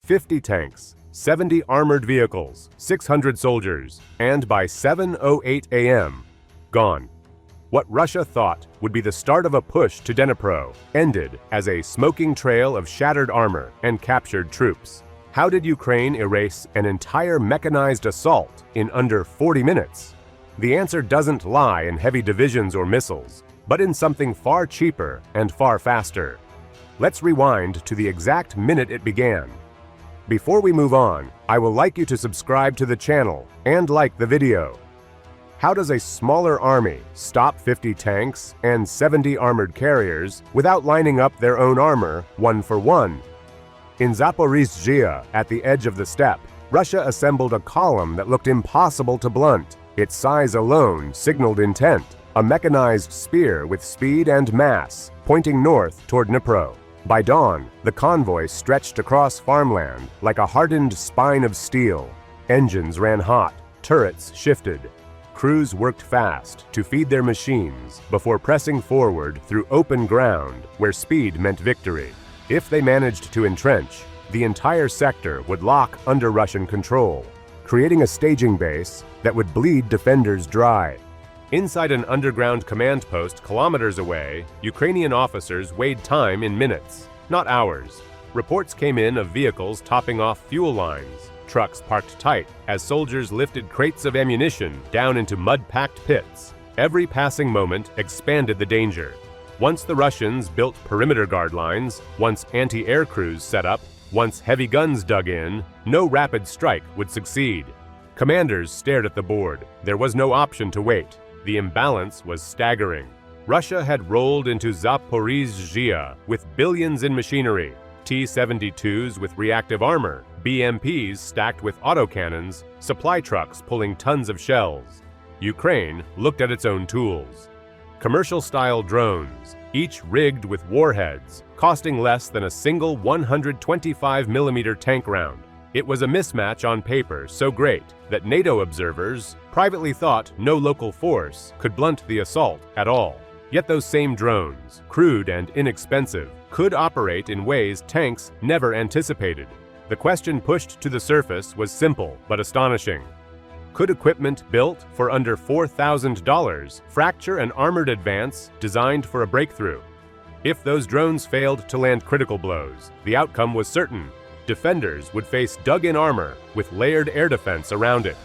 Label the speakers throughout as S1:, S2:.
S1: 50 tanks, 70 armored vehicles, 600 soldiers, and by 7:08 a.m., gone. What Russia thought would be the start of a push to Dnipro ended as a smoking trail of shattered armor and captured troops. How did Ukraine erase an entire mechanized assault in under 40 minutes? The answer doesn't lie in heavy divisions or missiles, but in something far cheaper and far faster. Let's rewind to the exact minute it began. Before we move on, I will like you to subscribe to the channel and like the video. How does a smaller army stop 50 tanks and 70 armored carriers without lining up their own armor one for one? In Zaporizhzhia, at the edge of the steppe, Russia assembled a column that looked impossible to blunt. Its size alone signaled intent, a mechanized spear with speed and mass, pointing north toward Dnipro. By dawn, the convoy stretched across farmland like a hardened spine of steel. Engines ran hot, turrets shifted. Crews worked fast to feed their machines before pressing forward through open ground where speed meant victory. If they managed to entrench, the entire sector would lock under Russian control, creating a staging base that would bleed defenders dry. Inside an underground command post kilometers away, Ukrainian officers weighed time in minutes, not hours. Reports came in of vehicles topping off fuel lines, trucks parked tight as soldiers lifted crates of ammunition down into mud-packed pits. Every passing moment expanded the danger. Once the Russians built perimeter guard lines, once anti-air crews set up, once heavy guns dug in, no rapid strike would succeed. Commanders stared at the board. There was no option to wait. The imbalance was staggering. Russia had rolled into Zaporizhzhia with billions in machinery, T-72s with reactive armor, BMPs stacked with autocannons, supply trucks pulling tons of shells. Ukraine looked at its own tools. Commercial-style drones, each rigged with warheads, costing less than a single 125mm tank round. It was a mismatch on paper so great that NATO observers privately thought no local force could blunt the assault at all. Yet those same drones, crude and inexpensive, could operate in ways tanks never anticipated. The question pushed to the surface was simple but astonishing. Could equipment built for under $4,000 fracture an armored advance designed for a breakthrough? If those drones failed to land critical blows, the outcome was certain. Defenders would face dug-in armor with layered air defense around it.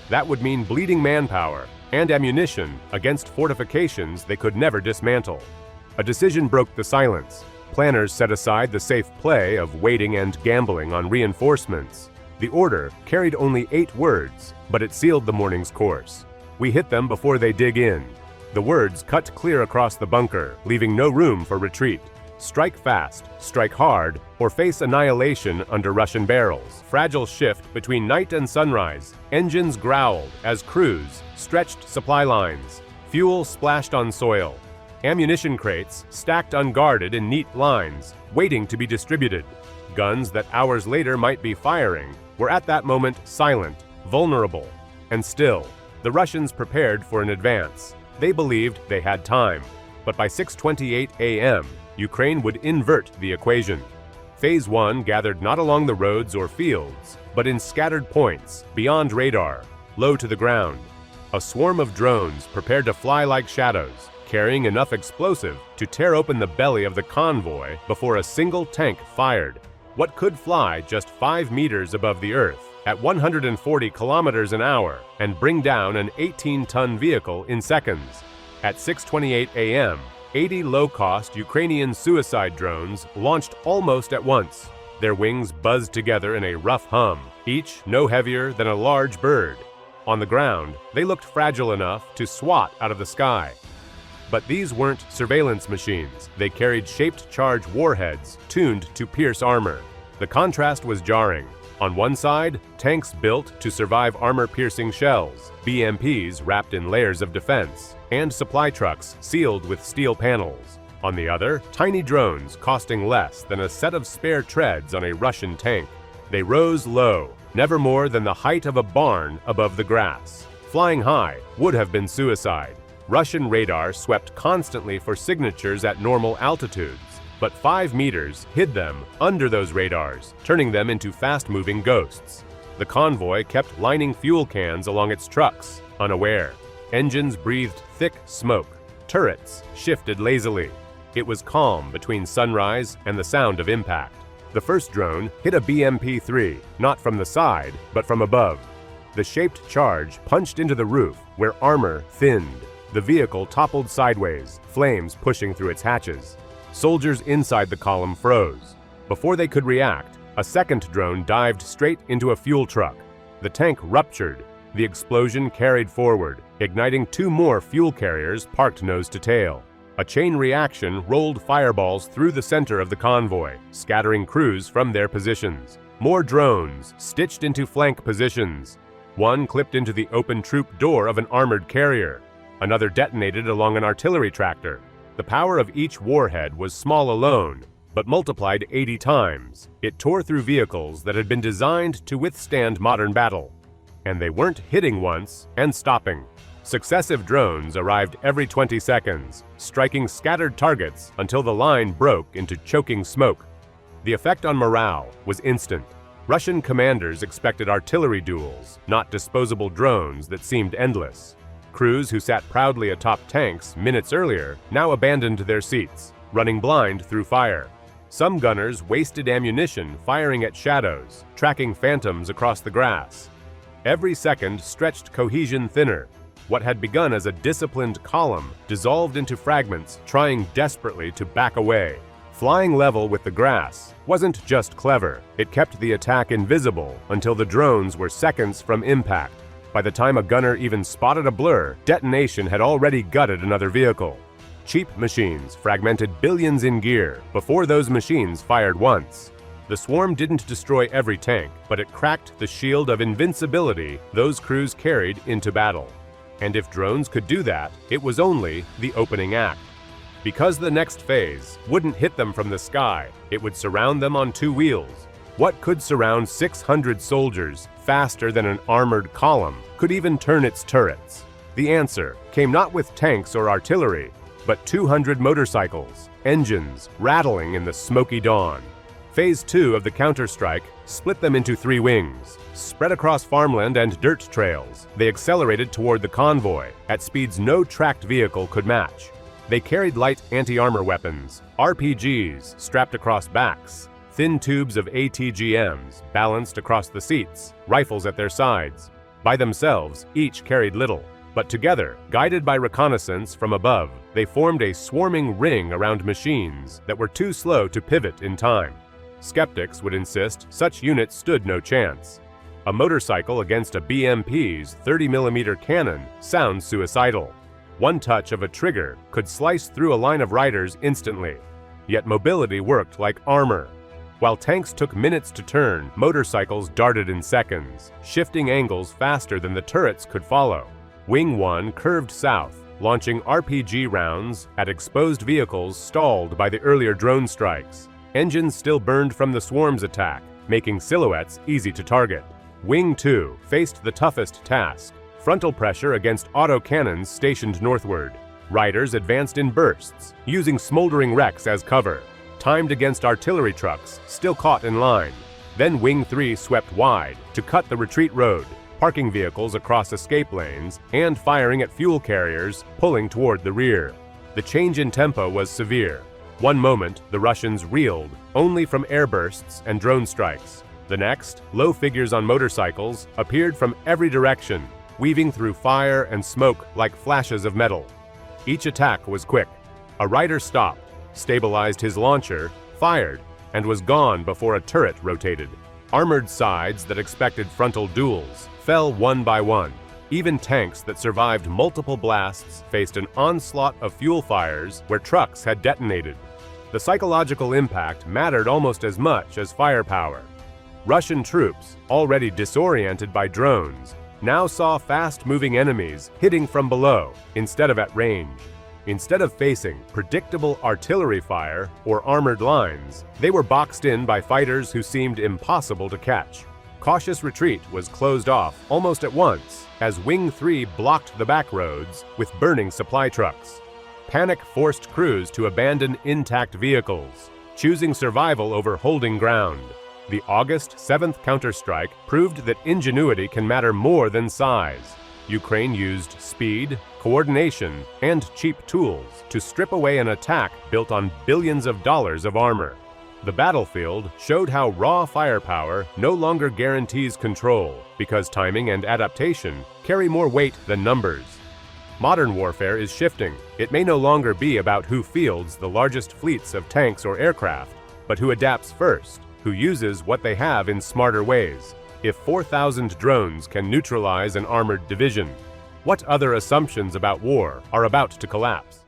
S1: That would mean bleeding manpower and ammunition against fortifications they could never dismantle. A decision broke the silence. Planners set aside the safe play of waiting and gambling on reinforcements. The order carried only 8 words, but it sealed the morning's course. We hit them before they dig in. The words cut clear across the bunker, leaving no room for retreat. Strike fast, strike hard, or face annihilation under Russian barrels. Fragile shift between night and sunrise. Engines growled as crews stretched supply lines. Fuel splashed on soil. Ammunition crates stacked unguarded in neat lines, waiting to be distributed. Guns that hours later might be firing were at that moment silent, vulnerable. And still, the Russians prepared for an advance. They believed they had time. But by 6:28 a.m., Ukraine would invert the equation. Phase 1 gathered not along the roads or fields, but in scattered points, beyond radar, low to the ground. A swarm of drones prepared to fly like shadows, carrying enough explosive to tear open the belly of the convoy before a single tank fired. What could fly just 5 meters above the earth at 140 kilometers an hour and bring down an 18-ton vehicle in seconds? At 6:28 a.m., 80 low-cost Ukrainian suicide drones launched almost at once. Their wings buzzed together in a rough hum, each no heavier than a large bird. On the ground, they looked fragile enough to swat out of the sky. But these weren't surveillance machines. They carried shaped charge warheads tuned to pierce armor. The contrast was jarring. On one side, tanks built to survive armor-piercing shells, BMPs wrapped in layers of defense, and supply trucks sealed with steel panels. On the other, tiny drones costing less than a set of spare treads on a Russian tank. They rose low, never more than the height of a barn above the grass. Flying high would have been suicide. Russian radar swept constantly for signatures at normal altitudes. but 5 meters hid them under those radars, turning them into fast-moving ghosts. The convoy kept lining fuel cans along its trucks, unaware. Engines breathed thick smoke. Turrets shifted lazily. It was calm between sunrise and the sound of impact. The first drone hit a BMP-3, not from the side, but from above. The shaped charge punched into the roof, where armor thinned. The vehicle toppled sideways, flames pushing through its hatches. Soldiers inside the column froze. Before they could react, a second drone dived straight into a fuel truck. The tank ruptured. The explosion carried forward, igniting 2 more fuel carriers parked nose to tail. A chain reaction rolled fireballs through the center of the convoy, scattering crews from their positions. More drones stitched into flank positions. One clipped into the open troop door of an armored carrier. Another detonated along an artillery tractor. The power of each warhead was small alone, but multiplied 80 times. It tore through vehicles that had been designed to withstand modern battle. And they weren't hitting once and stopping. Successive drones arrived every 20 seconds, striking scattered targets until the line broke into choking smoke. The effect on morale was instant. Russian commanders expected artillery duels, not disposable drones that seemed endless. Crews who sat proudly atop tanks minutes earlier now abandoned their seats, running blind through fire. Some gunners wasted ammunition firing at shadows, tracking phantoms across the grass. Every second stretched cohesion thinner. What had begun as a disciplined column dissolved into fragments, trying desperately to back away. Flying level with the grass wasn't just clever, it kept the attack invisible until the drones were seconds from impact. By the time a gunner even spotted a blur, detonation had already gutted another vehicle. Cheap machines fragmented billions in gear before those machines fired once. The swarm didn't destroy every tank, but it cracked the shield of invincibility those crews carried into battle. And if drones could do that, it was only the opening act. Because the next phase wouldn't hit them from the sky, it would surround them on 2 wheels. What could surround 600 soldiers faster than an armored column, could even turn its turrets? The answer came not with tanks or artillery, but 200 motorcycles, engines rattling in the smoky dawn. Phase 2 of the counterstrike split them into 3 wings. Spread across farmland and dirt trails, they accelerated toward the convoy at speeds no tracked vehicle could match. They carried light anti-armor weapons, RPGs strapped across backs, thin tubes of ATGMs balanced across the seats, rifles at their sides. By themselves, each carried little, but together, guided by reconnaissance from above, they formed a swarming ring around machines that were too slow to pivot in time. Skeptics would insist such units stood no chance. A motorcycle against a BMP's 30mm cannon sounds suicidal. One touch of a trigger could slice through a line of riders instantly. Yet mobility worked like armor. While tanks took minutes to turn, motorcycles darted in seconds, shifting angles faster than the turrets could follow. Wing 1 curved south, launching RPG rounds at exposed vehicles stalled by the earlier drone strikes. Engines still burned from the swarm's attack, making silhouettes easy to target. Wing 2 faced the toughest task, frontal pressure against autocannons stationed northward. Riders advanced in bursts, using smoldering wrecks as cover, timed against artillery trucks still caught in line. Then Wing 3 swept wide to cut the retreat road, parking vehicles across escape lanes and firing at fuel carriers pulling toward the rear. The change in tempo was severe. One moment, the Russians reeled, only from airbursts and drone strikes. The next, low figures on motorcycles appeared from every direction, weaving through fire and smoke like flashes of metal. Each attack was quick. A rider stopped, stabilized his launcher, fired, and was gone before a turret rotated. Armored sides that expected frontal duels fell one by one. Even tanks that survived multiple blasts faced an onslaught of fuel fires where trucks had detonated. The psychological impact mattered almost as much as firepower. Russian troops, already disoriented by drones, now saw fast-moving enemies hitting from below instead of at range. Instead of facing predictable artillery fire or armored lines, they were boxed in by fighters who seemed impossible to catch. Cautious retreat was closed off almost at once as Wing 3 blocked the back roads with burning supply trucks. Panic forced crews to abandon intact vehicles, choosing survival over holding ground. The August 7th counterstrike proved that ingenuity can matter more than size. Ukraine used speed, coordination, and cheap tools to strip away an attack built on billions of dollars of armor. The battlefield showed how raw firepower no longer guarantees control, because timing and adaptation carry more weight than numbers. Modern warfare is shifting. It may no longer be about who fields the largest fleets of tanks or aircraft, but who adapts first, who uses what they have in smarter ways. If 4,000 drones can neutralize an armored division, what other assumptions about war are about to collapse?